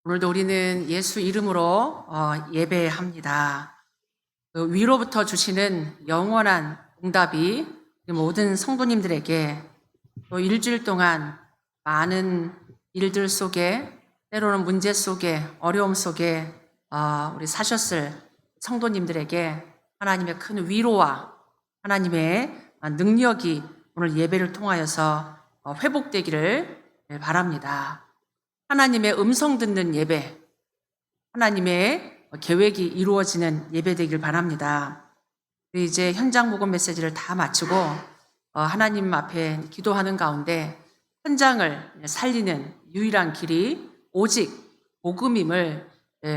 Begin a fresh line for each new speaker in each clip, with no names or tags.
오늘도 우리는 예수 이름으로 예배합니다. 그 위로부터 주시는 영원한 응답이 모든 성도님들에게 또 일주일 동안 많은 일들 속에, 때로는 문제 속에, 어려움 속에 우리 사셨을 성도님들에게 하나님의 큰 위로와 하나님의 능력이 오늘 예배를 통하여서 회복되기를 바랍니다. 하나님의 음성 듣는 예배, 하나님의 계획이 이루어지는 예배 되길 바랍니다. 우리 이제 현장 복음 메시지를 다 마치고 하나님 앞에 기도하는 가운데 현장을 살리는 유일한 길이 오직 복음임을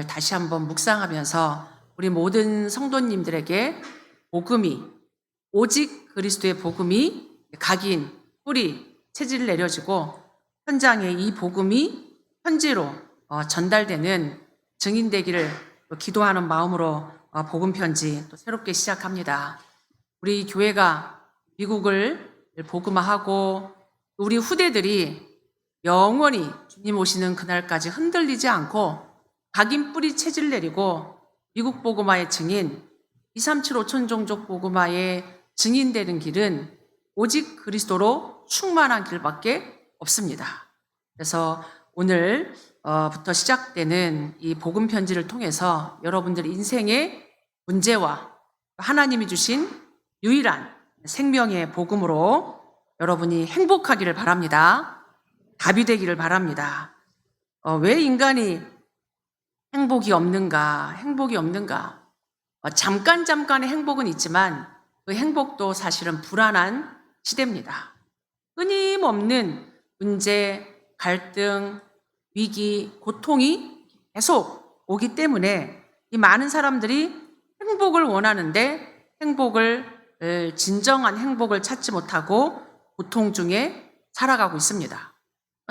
다시 한번 묵상하면서 우리 모든 성도님들에게 복음이, 오직 그리스도의 복음이 각인, 뿌리, 체질을 내려지고 현장에 이 복음이 현지로 전달되는 증인되기를 기도하는 마음으로 복음 편지 또 새롭게 시작합니다. 우리 교회가 미국을 복음화하고 우리 후대들이 영원히 주님 오시는 그날까지 흔들리지 않고 각인 뿌리 체질 내리고 미국 복음화의 증인, 237 5천 종족 복음화의 증인되는 길은 오직 그리스도로 충만한 길밖에 없습니다. 그래서 오늘부터 시작되는 이 복음 편지를 통해서 여러분들 인생의 문제와 하나님이 주신 유일한 생명의 복음으로 여러분이 행복하기를 바랍니다. 답이 되기를 바랍니다. 왜 인간이 행복이 없는가? 잠깐의 행복은 있지만 그 행복도 사실은 불안한 시대입니다. 끊임없는 문제, 갈등, 위기, 고통이 계속 오기 때문에 이 많은 사람들이 행복을 원하는데 진정한 행복을 찾지 못하고 고통 중에 살아가고 있습니다.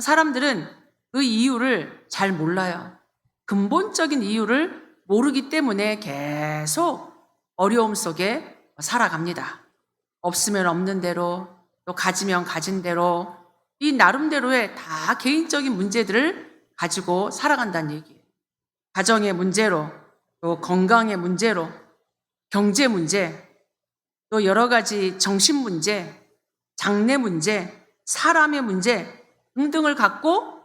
사람들은 그 이유를 잘 몰라요. 근본적인 이유를 모르기 때문에 계속 어려움 속에 살아갑니다. 없으면 없는 대로, 또 가지면 가진 대로, 이 나름대로의 다 개인적인 문제들을 가지고 살아간다는 얘기예요. 가정의 문제로, 또 건강의 문제로, 경제 문제, 또 여러 가지 정신 문제, 장래 문제, 사람의 문제 등등을 갖고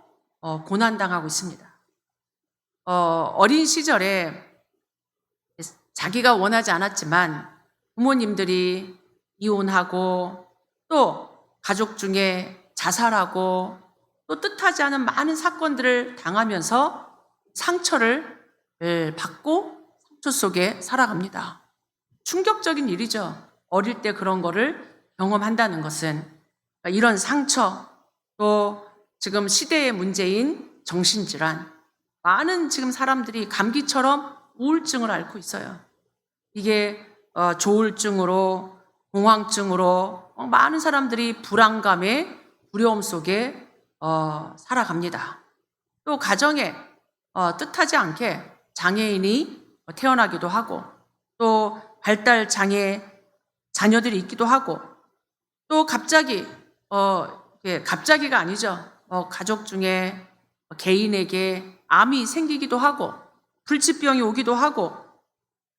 고난당하고 있습니다. 어린 시절에 자기가 원하지 않았지만 부모님들이 이혼하고 또 가족 중에 자살하고 또 뜻하지 않은 많은 사건들을 당하면서 상처를 받고 상처 속에 살아갑니다. 충격적인 일이죠. 어릴 때 그런 거를 경험한다는 것은. 이런 상처, 또 지금 시대의 문제인 정신질환, 많은 지금 사람들이 감기처럼 우울증을 앓고 있어요. 이게 조울증으로, 공황증으로 많은 사람들이 불안감에 두려움 속에 살아갑니다. 또 가정에 뜻하지 않게 장애인이 태어나기도 하고, 또 발달 장애 자녀들이 있기도 하고, 또 갑자기가 아니죠. 가족 중에 개인에게 암이 생기기도 하고, 불치병이 오기도 하고,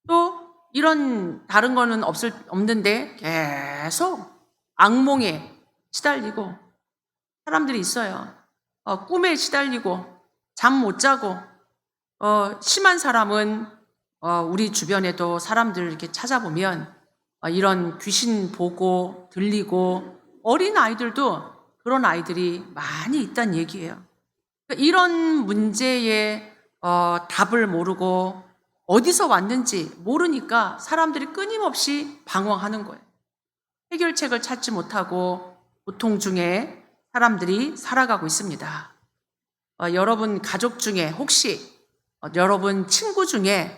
또 이런 다른 거는 없는데 계속 악몽에 시달리고 사람들이 있어요. 꿈에 시달리고 잠 못 자고 심한 사람은 우리 주변에도 사람들 이렇게 찾아보면 이런 귀신 보고 들리고 어린 아이들도 그런 아이들이 많이 있다는 얘기예요. 그러니까 이런 문제에 답을 모르고 어디서 왔는지 모르니까 사람들이 끊임없이 방황하는 거예요. 해결책을 찾지 못하고 고통 중에 사람들이 살아가고 있습니다. 여러분 가족 중에 혹시 여러분 친구 중에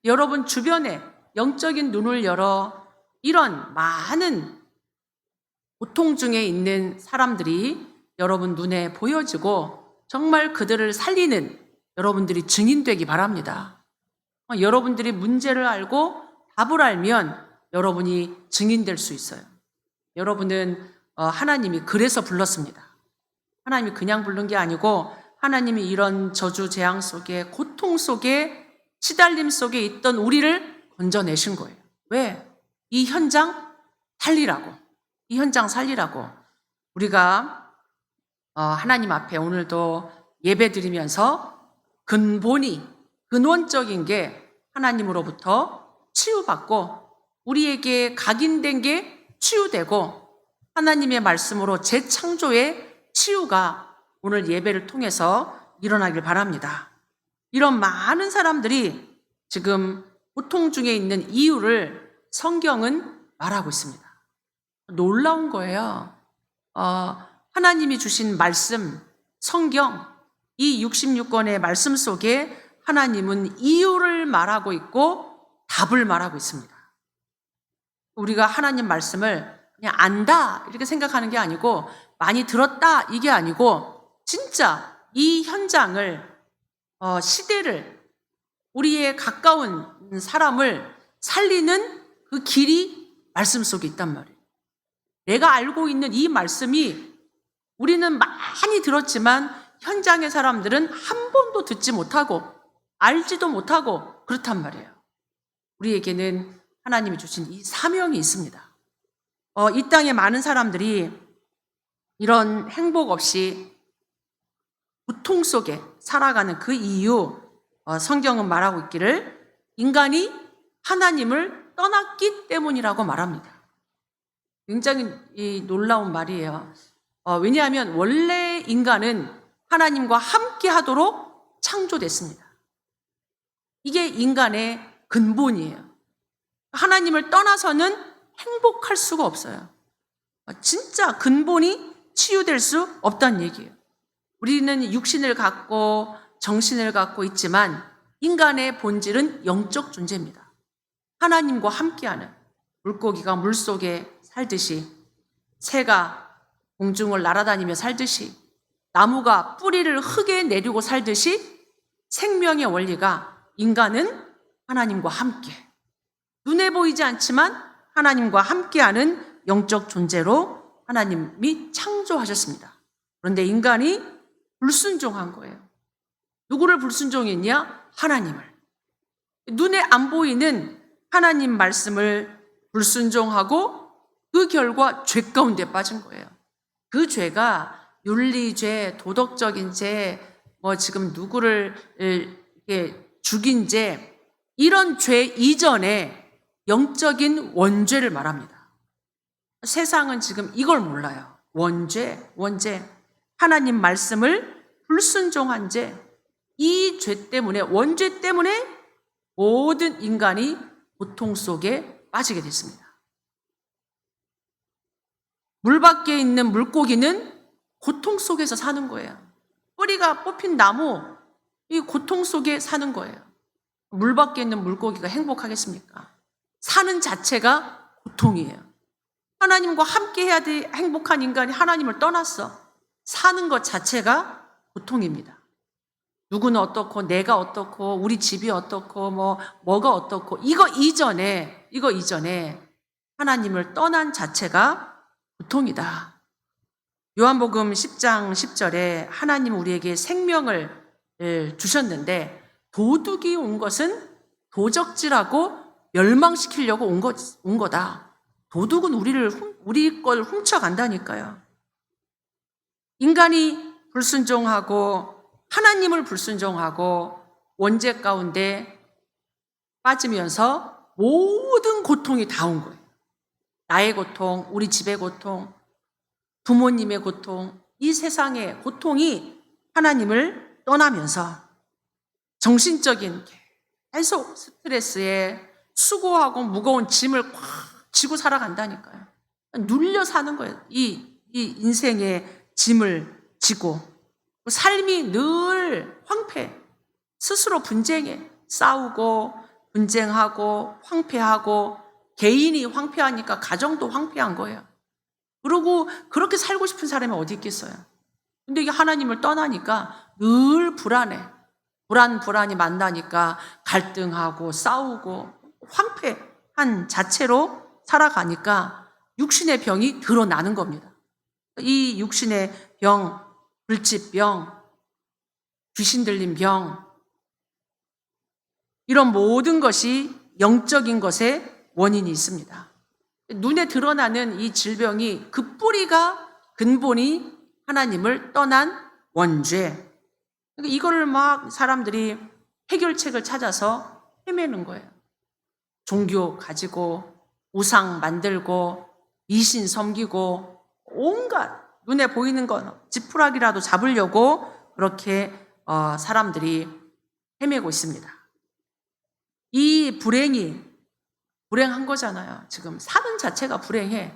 여러분 주변에 영적인 눈을 열어 이런 많은 고통 중에 있는 사람들이 여러분 눈에 보여지고 정말 그들을 살리는 여러분들이 증인되기 바랍니다. 여러분들이 문제를 알고 답을 알면 여러분이 증인될 수 있어요. 여러분은 하나님이 그래서 불렀습니다. 하나님이 그냥 부른 게 아니고 하나님이 이런 저주 재앙 속에, 고통 속에, 시달림 속에 있던 우리를 건져내신 거예요. 왜? 이 현장 살리라고. 이 현장 살리라고. 우리가 하나님 앞에 오늘도 예배 드리면서 근원적인 게 하나님으로부터 치유받고 우리에게 각인된 게 치유되고 하나님의 말씀으로 재창조의 치유가 오늘 예배를 통해서 일어나길 바랍니다. 이런 많은 사람들이 지금 고통 중에 있는 이유를 성경은 말하고 있습니다. 놀라운 거예요. 하나님이 주신 말씀, 성경, 이 66권의 말씀 속에 하나님은 이유를 말하고 있고 답을 말하고 있습니다. 우리가 하나님 말씀을 그냥 안다 이렇게 생각하는 게 아니고 많이 들었다 이게 아니고 진짜 이 현장을 시대를 우리의 가까운 사람을 살리는 그 길이 말씀 속에 있단 말이에요. 내가 알고 있는 이 말씀이 우리는 많이 들었지만 현장의 사람들은 한 번도 듣지 못하고 알지도 못하고 그렇단 말이에요. 우리에게는 하나님이 주신 이 사명이 있습니다. 이 땅에 많은 사람들이 이런 행복 없이 고통 속에 살아가는 그 이유, 성경은 말하고 있기를 인간이 하나님을 떠났기 때문이라고 말합니다. 굉장히 놀라운 말이에요. 왜냐하면 원래 인간은 하나님과 함께 하도록 창조됐습니다. 이게 인간의 근본이에요. 하나님을 떠나서는 행복할 수가 없어요. 진짜 근본이 치유될 수 없다는 얘기예요. 우리는 육신을 갖고 정신을 갖고 있지만 인간의 본질은 영적 존재입니다. 하나님과 함께하는 물고기가 물속에 살듯이 새가 공중을 날아다니며 살듯이 나무가 뿌리를 흙에 내리고 살듯이 생명의 원리가 인간은 하나님과 함께 눈에 보이지 않지만 하나님과 함께하는 영적 존재로 하나님이 창조하셨습니다. 그런데 인간이 불순종한 거예요. 누구를 불순종했냐? 하나님을. 눈에 안 보이는 하나님 말씀을 불순종하고 그 결과 죄 가운데 빠진 거예요. 그 죄가 윤리죄, 도덕적인 죄, 지금 누구를 죽인 죄, 이런 죄 이전에 영적인 원죄를 말합니다. 세상은 지금 이걸 몰라요. 원죄. 하나님 말씀을 불순종한 죄, 이 죄 때문에, 원죄 때문에 모든 인간이 고통 속에 빠지게 됐습니다. 물 밖에 있는 물고기는 고통 속에서 사는 거예요. 뿌리가 뽑힌 나무, 이 고통 속에 사는 거예요. 물 밖에 있는 물고기가 행복하겠습니까? 사는 자체가 고통이에요. 하나님과 함께 해야 돼 행복한 인간이 하나님을 떠났어. 사는 것 자체가 고통입니다. 누구는 어떻고, 내가 어떻고, 우리 집이 어떻고, 뭐가 어떻고, 이거 이전에 하나님을 떠난 자체가 고통이다. 요한복음 10장 10절에 하나님 우리에게 생명을 주셨는데 도둑이 온 것은 도적질하고 멸망시키려고 온 거다. 도둑은 우리 걸 훔쳐간다니까요. 인간이 불순종하고 하나님을 불순종하고 원죄 가운데 빠지면서 모든 고통이 다 온 거예요. 나의 고통, 우리 집의 고통, 부모님의 고통, 이 세상의 고통이 하나님을 떠나면서 정신적인 계속 스트레스에 수고하고 무거운 짐을 꽉 지고 살아간다니까요. 눌려 사는 거예요. 이 인생의 짐을 지고 삶이 늘 황폐, 스스로 분쟁해, 싸우고 분쟁하고 황폐하고 개인이 황폐하니까 가정도 황폐한 거예요. 그리고 그렇게 살고 싶은 사람이 어디 있겠어요? 근데 이게 하나님을 떠나니까 늘 불안해. 불안이 만나니까 갈등하고 싸우고 황폐한 자체로 살아가니까 육신의 병이 드러나는 겁니다. 이 육신의 병, 불치병, 귀신 들린 병, 이런 모든 것이 영적인 것에 원인이 있습니다. 눈에 드러나는 이 질병이 그 뿌리가 근본이 하나님을 떠난 원죄. 그러니까 이거를 막 사람들이 해결책을 찾아서 헤매는 거예요. 종교 가지고 우상 만들고 이신 섬기고 온갖 눈에 보이는 건 지푸라기라도 잡으려고 그렇게 사람들이 헤매고 있습니다. 이 불행이 불행한 거잖아요. 지금 사는 자체가 불행해.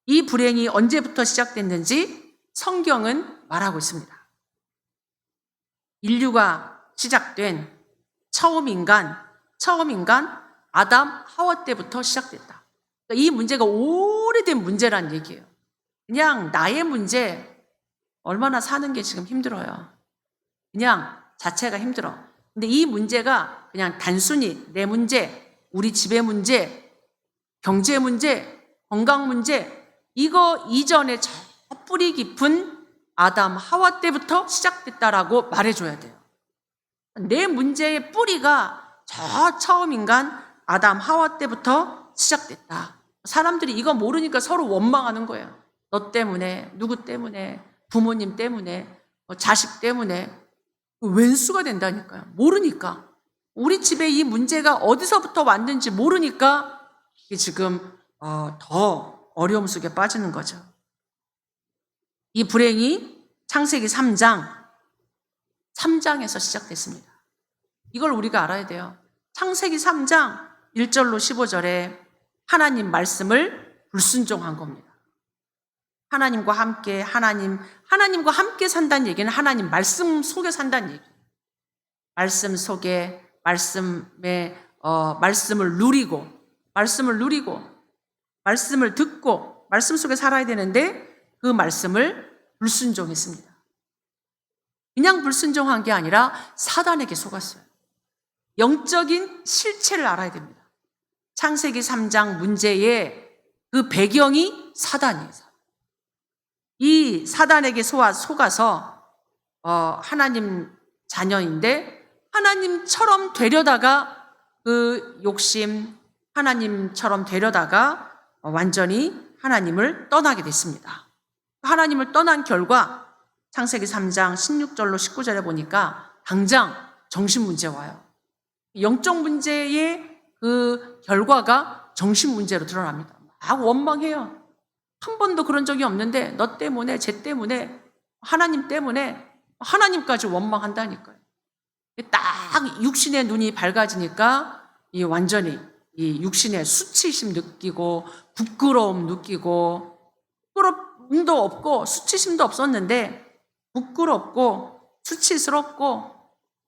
이 불행이 언제부터 시작됐는지 성경은 말하고 있습니다. 인류가 시작된 처음 인간 아담 하와 때부터 시작됐다. 그러니까 이 문제가 오래된 문제란 얘기예요. 그냥 나의 문제, 얼마나 사는 게 지금 힘들어요. 그냥 자체가 힘들어. 근데 이 문제가 그냥 단순히 내 문제, 우리 집의 문제, 경제 문제, 건강 문제, 이거 이전에 저 뿌리 깊은 아담 하와 때부터 시작됐다라고 말해줘야 돼요. 내 문제의 뿌리가 저 처음 인간 아담 하와 때부터 시작됐다. 사람들이 이거 모르니까 서로 원망하는 거예요. 너 때문에, 누구 때문에, 부모님 때문에, 자식 때문에. 웬수가 된다니까요. 모르니까. 우리 집에 이 문제가 어디서부터 왔는지 모르니까 이게 지금 더 어려움 속에 빠지는 거죠. 이 불행이 창세기 3장에서 시작됐습니다. 이걸 우리가 알아야 돼요. 창세기 3장 1절로 15절에 하나님 말씀을 불순종한 겁니다. 하나님과 함께 하나님과 함께 산다는 얘기는 하나님 말씀 속에 산다는 얘기예요. 말씀 속에 말씀을 누리고 말씀을 듣고 말씀 속에 살아야 되는데 그 말씀을 불순종했습니다. 그냥 불순종한 게 아니라 사단에게 속았어요. 영적인 실체를 알아야 됩니다. 창세기 3장 문제의 그 배경이 사단이에요. 이 사단에게 속아서 하나님 자녀인데 하나님처럼 되려다가 그 욕심 하나님처럼 되려다가 완전히 하나님을 떠나게 됐습니다. 하나님을 떠난 결과 창세기 3장 16절로 19절에 보니까 당장 정신 문제 와요. 영적 문제의 그 결과가 정신 문제로 드러납니다. 막 원망해요. 한 번도 그런 적이 없는데 너 때문에, 쟤 때문에, 하나님 때문에 하나님까지 원망한다니까요. 딱 육신의 눈이 밝아지니까 이 완전히 이 육신의 수치심 느끼고 부끄러움 느끼고 부끄러움도 없고 수치심도 없었는데 부끄럽고 수치스럽고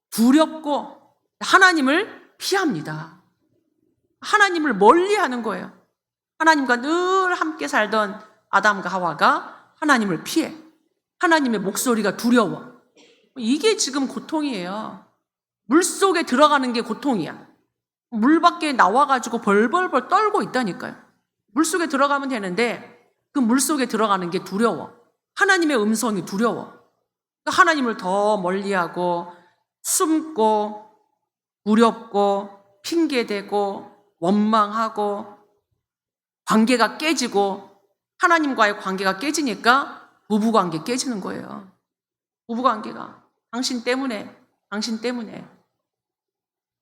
두렵고 하나님을 피합니다. 하나님을 멀리하는 거예요. 하나님과 늘 함께 살던 아담과 하와가 하나님을 피해. 하나님의 목소리가 두려워. 이게 지금 고통이에요. 물속에 들어가는 게 고통이야. 물 밖에 나와가지고 벌벌벌 떨고 있다니까요. 물속에 들어가면 되는데 그 물속에 들어가는 게 두려워. 하나님의 음성이 두려워. 하나님을 더 멀리하고 숨고 두렵고 핑계대고 원망하고 관계가 깨지고 하나님과의 관계가 깨지니까 부부관계 깨지는 거예요. 부부관계가 당신 때문에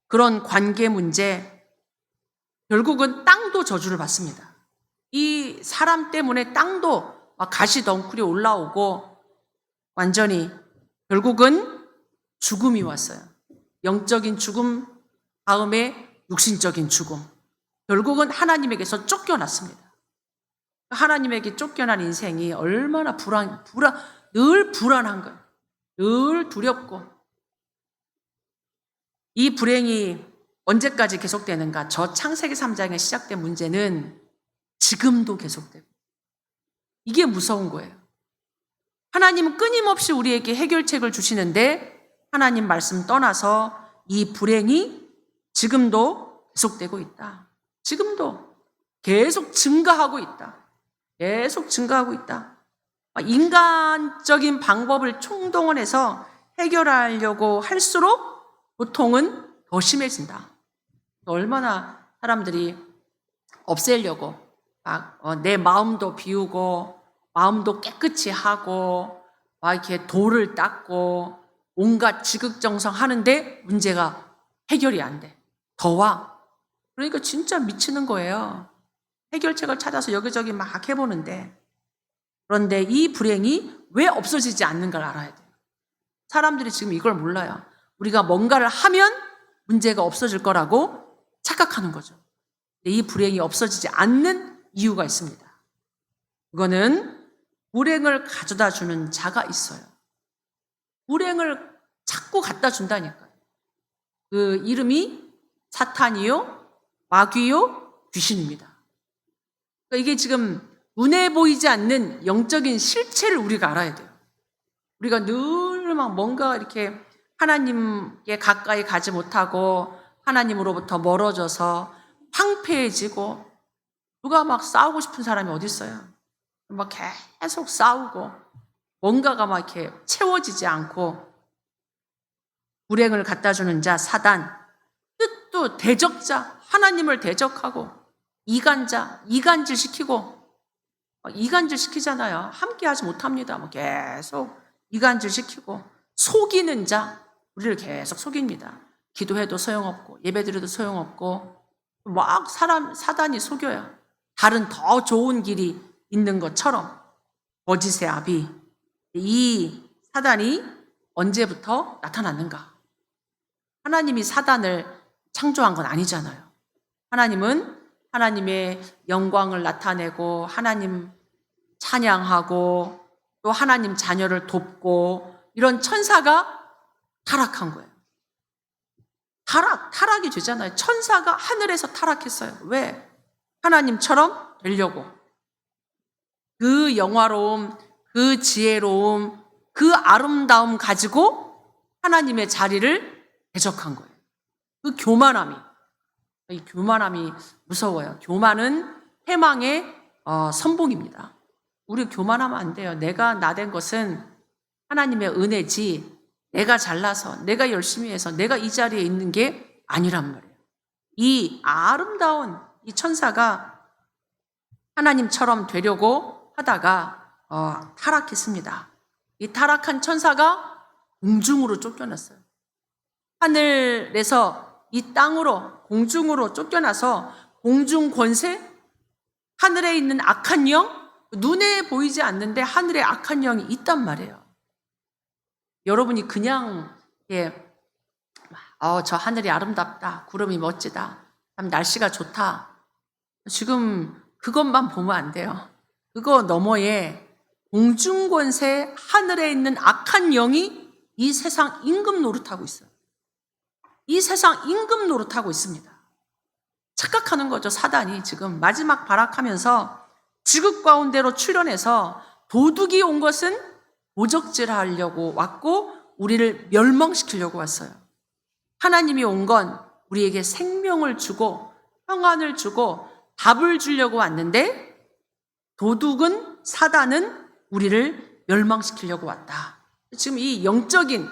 그런 관계 문제, 결국은 땅도 저주를 받습니다. 이 사람 때문에 땅도 가시덩굴이 올라오고 완전히 결국은 죽음이 왔어요. 영적인 죽음 다음에 육신적인 죽음. 결국은 하나님에게서 쫓겨났습니다. 하나님에게 쫓겨난 인생이 얼마나 늘 불안한 거예요. 늘 두렵고. 이 불행이 언제까지 계속되는가? 저 창세기 3장에 시작된 문제는 지금도 계속되고. 이게 무서운 거예요. 하나님은 끊임없이 우리에게 해결책을 주시는데 하나님 말씀 떠나서 이 불행이 지금도 계속되고 있다. 지금도 계속 증가하고 있다. 인간적인 방법을 총동원해서 해결하려고 할수록 고통은 더 심해진다. 얼마나 사람들이 없애려고 막 내 마음도 비우고 마음도 깨끗이 하고 막 이렇게 돌을 닦고 온갖 지극정성 하는데 문제가 해결이 안 돼. 더 와. 그러니까 진짜 미치는 거예요. 해결책을 찾아서 여기저기 막 해보는데, 그런데 이 불행이 왜 없어지지 않는가를 알아야 돼요. 사람들이 지금 이걸 몰라요. 우리가 뭔가를 하면 문제가 없어질 거라고 착각하는 거죠. 근데 이 불행이 없어지지 않는 이유가 있습니다. 그거는 불행을 가져다 주는 자가 있어요. 불행을 자꾸 갖다 준다니까요. 그 이름이 사탄이요, 마귀요, 귀신입니다. 그러니까 이게 지금 눈에 보이지 않는 영적인 실체를 우리가 알아야 돼요. 우리가 늘 막 뭔가 이렇게 하나님께 가까이 가지 못하고 하나님으로부터 멀어져서 황폐해지고, 누가 막 싸우고 싶은 사람이 어디 있어요? 막 계속 싸우고 뭔가가 막 이렇게 채워지지 않고, 불행을 갖다 주는 자 사단, 뜻도 대적자, 하나님을 대적하고 이간자, 이간질 시키고, 이간질 시키잖아요. 함께 하지 못합니다. 뭐 계속 이간질 시키고, 속이는 자, 우리를 계속 속입니다. 기도해도 소용없고 예배드려도 소용없고 막 사단이 속여요. 다른 더 좋은 길이 있는 것처럼 거짓의 아비. 이 사단이 언제부터 나타났는가? 하나님이 사단을 창조한 건 아니잖아요. 하나님은 하나님의 영광을 나타내고 하나님 찬양하고 또 하나님 자녀를 돕고 이런 천사가 타락한 거예요. 타락이 되잖아요. 천사가 하늘에서 타락했어요. 왜? 하나님처럼 되려고. 그 영화로움, 그 지혜로움, 그 아름다움 가지고 하나님의 자리를 대적한 거예요. 그 교만함이. 이 교만함이 무서워요. 교만은 패망의 선봉입니다. 우리 교만하면 안 돼요. 내가 나된 것은 하나님의 은혜지, 내가 잘나서, 내가 열심히 해서, 내가 이 자리에 있는 게 아니란 말이에요. 이 아름다운 이 천사가 하나님처럼 되려고 하다가 타락했습니다. 이 타락한 천사가 공중으로 쫓겨났어요. 하늘에서 이 땅으로, 공중으로 쫓겨나서 공중 권세, 하늘에 있는 악한 영, 눈에 보이지 않는데 하늘에 악한 영이 있단 말이에요. 여러분이 그냥 저 하늘이 아름답다, 구름이 멋지다, 날씨가 좋다, 지금 그것만 보면 안 돼요. 그거 너머에 공중권세, 하늘에 있는 악한 영이 이 세상 임금 노릇하고 있어요. 이 세상 임금 노릇하고 있습니다. 착각하는 거죠. 사단이 지금 마지막 발악하면서 지극 가운데로 출현해서 도둑이 온 것은 도적질하려고 왔고 우리를 멸망시키려고 왔어요. 하나님이 온 건 우리에게 생명을 주고 평안을 주고 답을 주려고 왔는데, 도둑은, 사단은 우리를 멸망시키려고 왔다. 지금 이 영적인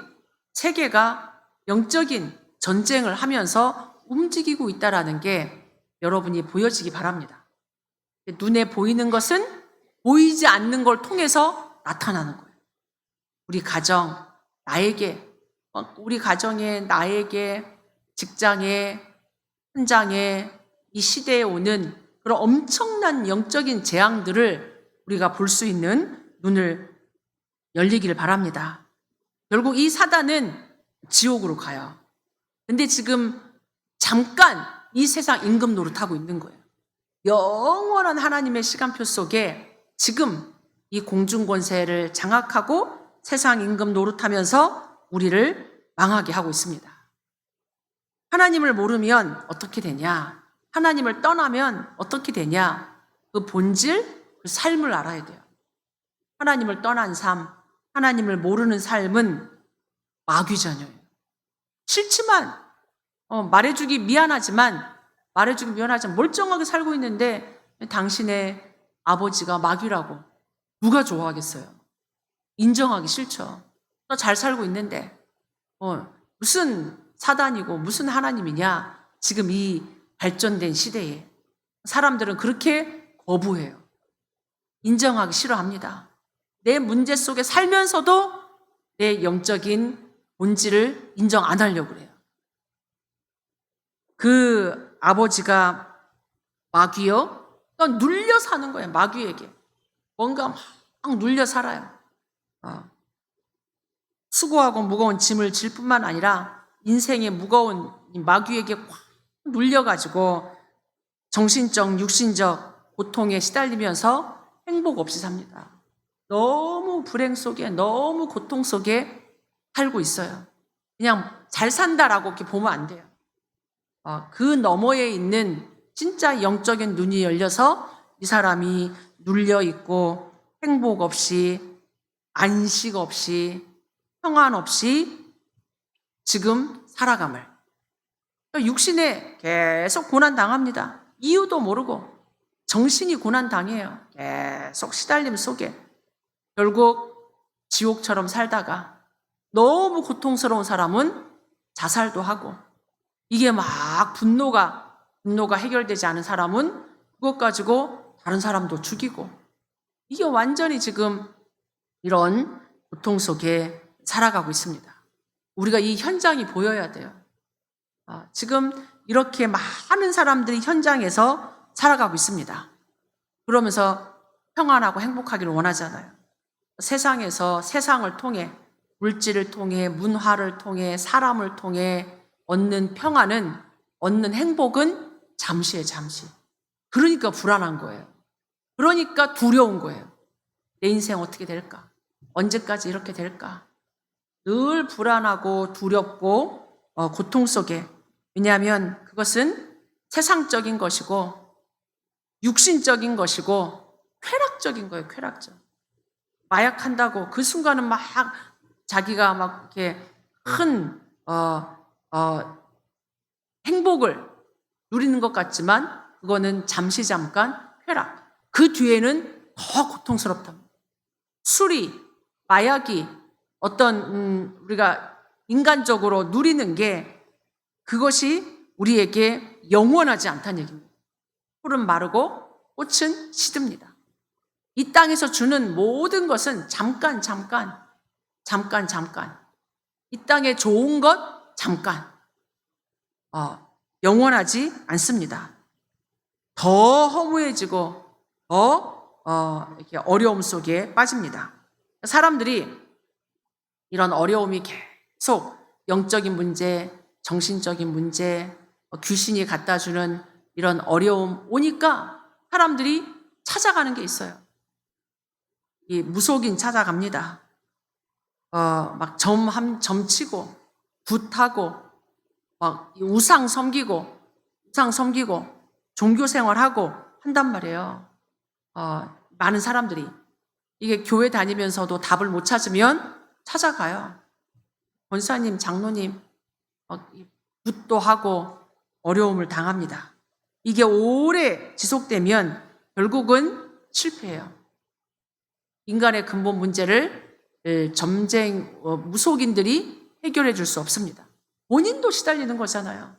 세계가 영적인 전쟁을 하면서 움직이고 있다는 게 여러분이 보여지기 바랍니다. 눈에 보이는 것은 보이지 않는 걸 통해서 나타나는 거예요. 우리 가정, 나에게, 우리 가정에, 나에게, 직장에, 현장에, 이 시대에 오는 그런 엄청난 영적인 재앙들을 우리가 볼 수 있는 눈을 열리기를 바랍니다. 결국 이 사단은 지옥으로 가요. 근데 지금 잠깐 이 세상 임금 노릇하고 있는 거예요. 영원한 하나님의 시간표 속에 지금 이 공중권세를 장악하고 세상 임금 노릇하면서 우리를 망하게 하고 있습니다. 하나님을 모르면 어떻게 되냐? 하나님을 떠나면 어떻게 되냐? 그 본질, 그 삶을 알아야 돼요. 하나님을 떠난 삶, 하나님을 모르는 삶은 마귀자녀예요. 싫지만 말해주기 미안하지만 멀쩡하게 살고 있는데 당신의 아버지가 마귀라고 누가 좋아하겠어요? 인정하기 싫죠. 너 잘 살고 있는데 무슨 사단이고 무슨 하나님이냐. 지금 이 발전된 시대에 사람들은 그렇게 거부해요. 인정하기 싫어합니다. 내 문제 속에 살면서도 내 영적인 본질을 인정 안 하려고 그래요. 그 아버지가 마귀요? 눌려 사는 거예요. 마귀에게. 뭔가 막 눌려 살아요. 수고하고 무거운 짐을 질 뿐만 아니라 인생의 무거운 마귀에게 꽉 눌려가지고 정신적, 육신적 고통에 시달리면서 행복 없이 삽니다. 너무 불행 속에, 너무 고통 속에 살고 있어요. 그냥 잘 산다라고 이렇게 보면 안 돼요. 그 너머에 있는 진짜 영적인 눈이 열려서 이 사람이 눌려 있고 행복 없이, 안식 없이, 평안 없이 지금 살아감을. 육신에 계속 고난 당합니다. 이유도 모르고 정신이 고난 당해요. 계속 시달림 속에 결국 지옥처럼 살다가 너무 고통스러운 사람은 자살도 하고, 이게 막 분노가 해결되지 않은 사람은 그것 가지고 다른 사람도 죽이고, 이게 완전히 지금 이런 고통 속에 살아가고 있습니다. 우리가 이 현장이 보여야 돼요. 지금 이렇게 많은 사람들이 현장에서 살아가고 있습니다. 그러면서 평안하고 행복하기를 원하잖아요. 세상에서 세상을 통해, 물질을 통해, 문화를 통해, 사람을 통해 얻는 평안은, 얻는 행복은 잠시에 잠시. 그러니까 불안한 거예요. 그러니까 두려운 거예요. 내 인생 어떻게 될까? 언제까지 이렇게 될까? 늘 불안하고 두렵고 고통 속에. 왜냐하면 그것은 세상적인 것이고 육신적인 것이고 쾌락적인 거예요. 쾌락적. 마약한다고 그 순간은 막 자기가 막 이렇게 큰 행복을 누리는 것 같지만 그거는 잠시 잠깐 쾌락. 그 뒤에는 더 고통스럽답니다. 술이, 마약이 어떤 우리가 인간적으로 누리는 게 그것이 우리에게 영원하지 않다는 얘기입니다. 풀은 마르고 꽃은 시듭니다. 이 땅에서 주는 모든 것은 잠깐. 이 땅에 좋은 것 잠깐. 영원하지 않습니다. 더 허무해지고 더 이렇게 어려움 속에 빠집니다. 사람들이 이런 어려움이 계속 영적인 문제, 정신적인 문제, 귀신이 갖다 주는 이런 어려움 오니까 사람들이 찾아가는 게 있어요. 이 무속인 찾아갑니다. 막 점치고 굿하고 막 우상 섬기고 종교 생활하고 한단 말이에요. 많은 사람들이 이게 교회 다니면서도 답을 못 찾으면 찾아가요. 권사님, 장로님 굿도 하고 어려움을 당합니다. 이게 오래 지속되면 결국은 실패해요. 인간의 근본 문제를 무속인들이 해결해 줄 수 없습니다. 본인도 시달리는 거잖아요.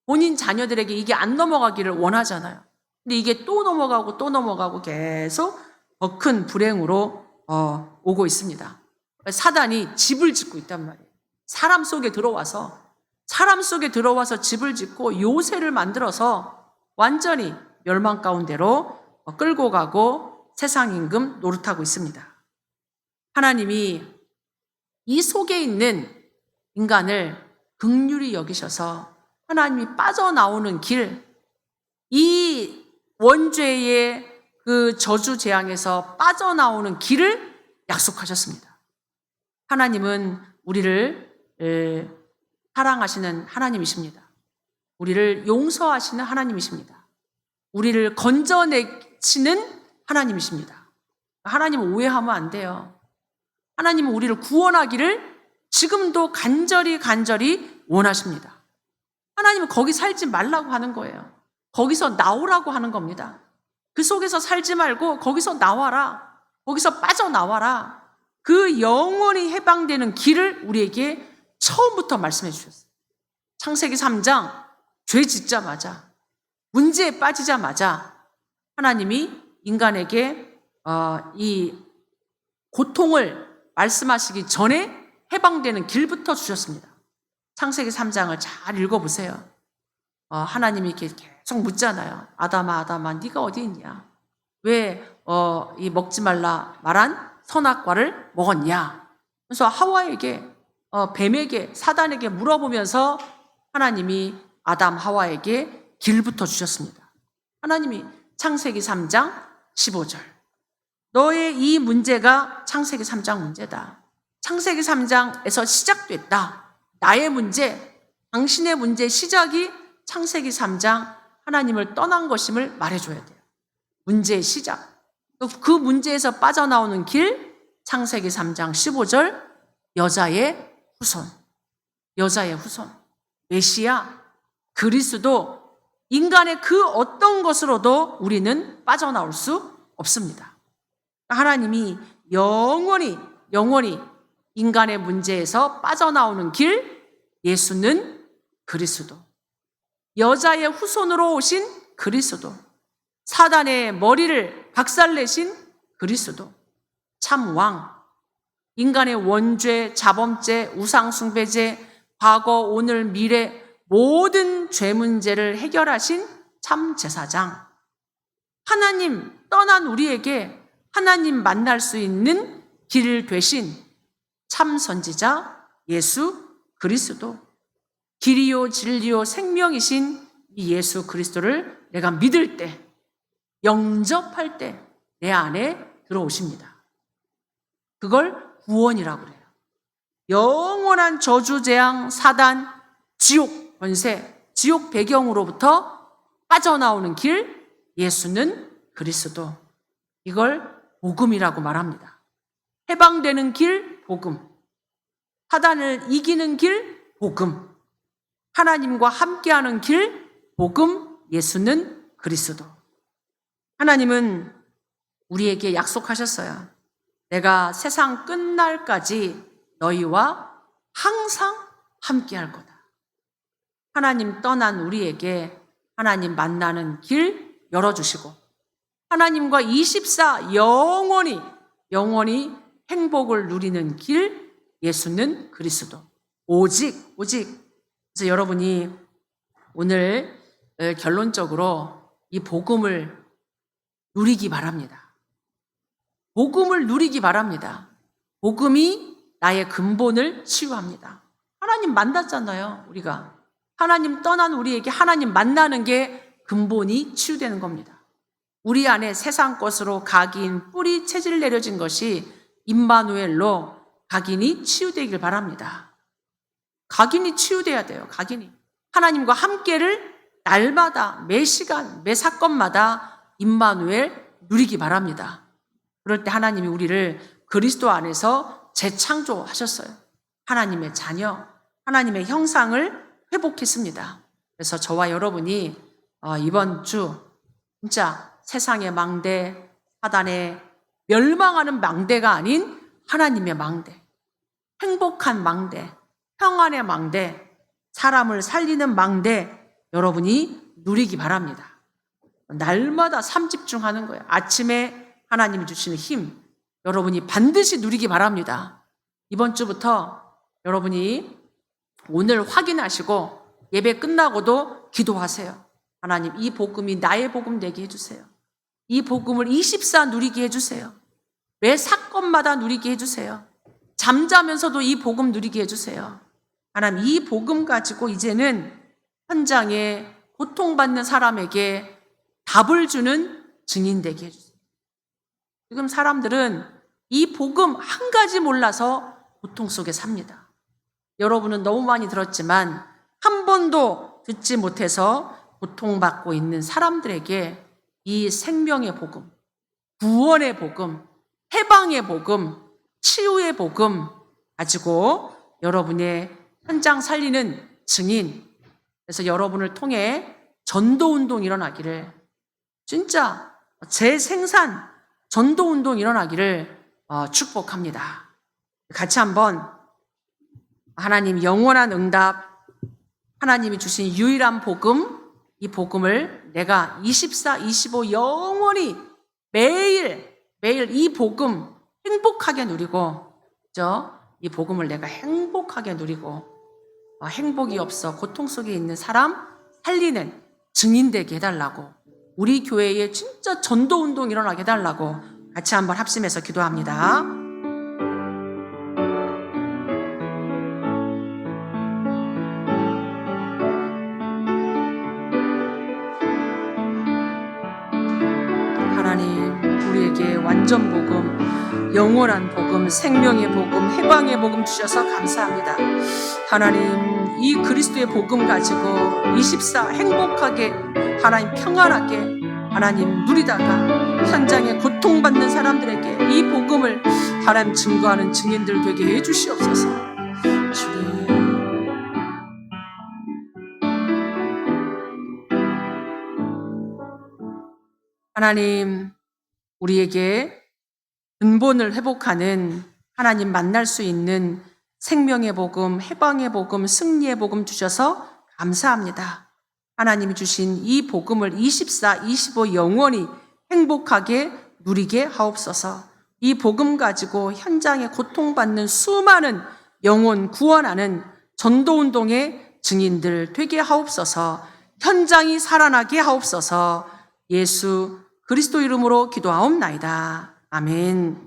본인 자녀들에게 이게 안 넘어가기를 원하잖아요. 근데 이게 또 넘어가고 계속 더 큰 불행으로 오고 있습니다. 사단이 집을 짓고 있단 말이에요. 사람 속에 들어와서 집을 짓고 요새를 만들어서 완전히 멸망 가운데로 끌고 가고 세상 임금 노릇하고 있습니다. 하나님이 이 속에 있는 인간을 긍휼히 여기셔서 하나님이 빠져나오는 길, 이 원죄의 그 저주 재앙에서 빠져나오는 길을 약속하셨습니다. 하나님은 우리를 사랑하시는 하나님이십니다. 우리를 용서하시는 하나님이십니다. 우리를 건져내시는 하나님이십니다. 하나님은 오해하면 안 돼요. 하나님은 우리를 구원하기를 지금도 간절히 원하십니다. 하나님은 거기 살지 말라고 하는 거예요. 거기서 나오라고 하는 겁니다. 그 속에서 살지 말고 거기서 나와라. 거기서 빠져나와라. 그 영원히 해방되는 길을 우리에게 처음부터 말씀해 주셨어요. 창세기 3장 죄 짓자마자, 문제에 빠지자마자 하나님이 인간에게 이 고통을 말씀하시기 전에 해방되는 길부터 주셨습니다. 창세기 3장을 잘 읽어보세요. 하나님이 이렇게 계속 묻잖아요. 아담아, 아담아, 네가 어디 있냐? 왜 이 먹지 말라 말한 선악과를 먹었냐? 그래서 하와에게, 뱀에게, 사단에게 물어보면서 하나님이 아담, 하와에게 길부터 주셨습니다. 하나님이 창세기 3장 15절. 너의 이 문제가 창세기 3장 문제다. 창세기 3장에서 시작됐다. 나의 문제, 당신의 문제 시작이 창세기 3장 하나님을 떠난 것임을 말해줘야 돼요. 문제의 시작. 그 문제에서 빠져나오는 길, 창세기 3장 15절, 여자의 후손. 여자의 후손. 메시아, 그리스도, 인간의 그 어떤 것으로도 우리는 빠져나올 수 없습니다. 하나님이 영원히 인간의 문제에서 빠져나오는 길, 예수는 그리스도. 여자의 후손으로 오신 그리스도. 사단의 머리를 박살내신 그리스도. 참 왕. 인간의 원죄, 자범죄, 우상숭배죄, 과거, 오늘, 미래 모든 죄 문제를 해결하신 참 제사장. 하나님 떠난 우리에게 하나님 만날 수 있는 길 되신 참 선지자 예수 그리스도. 길이요 진리요 생명이신 이 예수 그리스도를 내가 믿을 때, 영접할 때 내 안에 들어오십니다. 그걸 구원이라고 그래요. 영원한 저주, 재앙, 사단, 지옥 권세, 지옥 배경으로부터 빠져나오는 길, 예수는 그리스도. 이걸 복음이라고 말합니다. 해방되는 길, 복음. 사단을 이기는 길, 복음. 하나님과 함께하는 길, 복음, 예수는 그리스도. 하나님은 우리에게 약속하셨어요. 내가 세상 끝날까지 너희와 항상 함께할 거다. 하나님 떠난 우리에게 하나님 만나는 길 열어주시고, 하나님과 24 영원히 행복을 누리는 길, 예수는 그리스도. 오직. 그래서 여러분이 오늘 결론적으로 이 복음을 누리기 바랍니다. 복음을 누리기 바랍니다. 복음이 나의 근본을 치유합니다. 하나님 만났잖아요, 우리가. 하나님 떠난 우리에게 하나님 만나는 게 근본이 치유되는 겁니다. 우리 안에 세상 것으로 각인, 뿌리, 체질 내려진 것이 임마누엘로 각인이 치유되길 바랍니다. 각인이 치유돼야 돼요, 각인이. 하나님과 함께를 날마다, 매 시간, 매 사건마다 임마누엘 누리기 바랍니다. 그럴 때 하나님이 우리를 그리스도 안에서 재창조하셨어요. 하나님의 자녀, 하나님의 형상을 회복했습니다. 그래서 저와 여러분이 이번 주 진짜 세상의 망대, 사단의 멸망하는 망대가 아닌 하나님의 망대, 행복한 망대, 평안의 망대, 사람을 살리는 망대, 여러분이 누리기 바랍니다. 날마다 삶 집중하는 거예요. 아침에 하나님이 주시는 힘, 여러분이 반드시 누리기 바랍니다. 이번 주부터 여러분이 오늘 확인하시고 예배 끝나고도 기도하세요. 하나님, 이 복음이 나의 복음 되게 해주세요. 이 복음을 24 누리게 해주세요. 매 사건마다 누리게 해주세요. 잠자면서도 이 복음 누리게 해주세요. 하나님, 이 복음 가지고 이제는 현장에 고통받는 사람에게 답을 주는 증인 되게 해주세요. 지금 사람들은 이 복음 한 가지 몰라서 고통 속에 삽니다. 여러분은 너무 많이 들었지만 한 번도 듣지 못해서 고통받고 있는 사람들에게 이 생명의 복음, 구원의 복음, 해방의 복음, 치유의 복음 가지고 여러분의 현장 살리는 증인, 그래서 여러분을 통해 전도운동 일어나기를, 진짜 재생산 전도운동 일어나기를 축복합니다. 같이 한번 하나님 영원한 응답, 하나님이 주신 유일한 복음, 이 복음을 내가 24, 25 영원히 매일 이 복음 행복하게 누리고, 이 복음을 내가 행복하게 누리고, 행복이 없어 고통 속에 있는 사람 살리는 증인 되게 해달라고, 우리 교회에 진짜 전도 운동 일어나게 해달라고 같이 한번 합심해서 기도합니다. 하나님, 우리에게 완전 복음, 영원한 복음, 생명의 복음, 해방의 복음 주셔서 감사합니다. 하나님, 이 그리스도의 복음 가지고 24 행복하게, 하나님 평안하게 하나님 누리다가 현장에 고통받는 사람들에게 이 복음을 하나님 증거하는 증인들 되게 해주시옵소서. 주님, 하나님, 우리에게 근본을 회복하는, 하나님 만날 수 있는 생명의 복음, 해방의 복음, 승리의 복음 주셔서 감사합니다. 하나님이 주신 이 복음을 24, 25 영원히 행복하게 누리게 하옵소서. 이 복음 가지고 현장에 고통받는 수많은 영혼 구원하는 전도운동의 증인들 되게 하옵소서. 현장이 살아나게 하옵소서. 예수 그리스도 이름으로 기도하옵나이다. 아멘.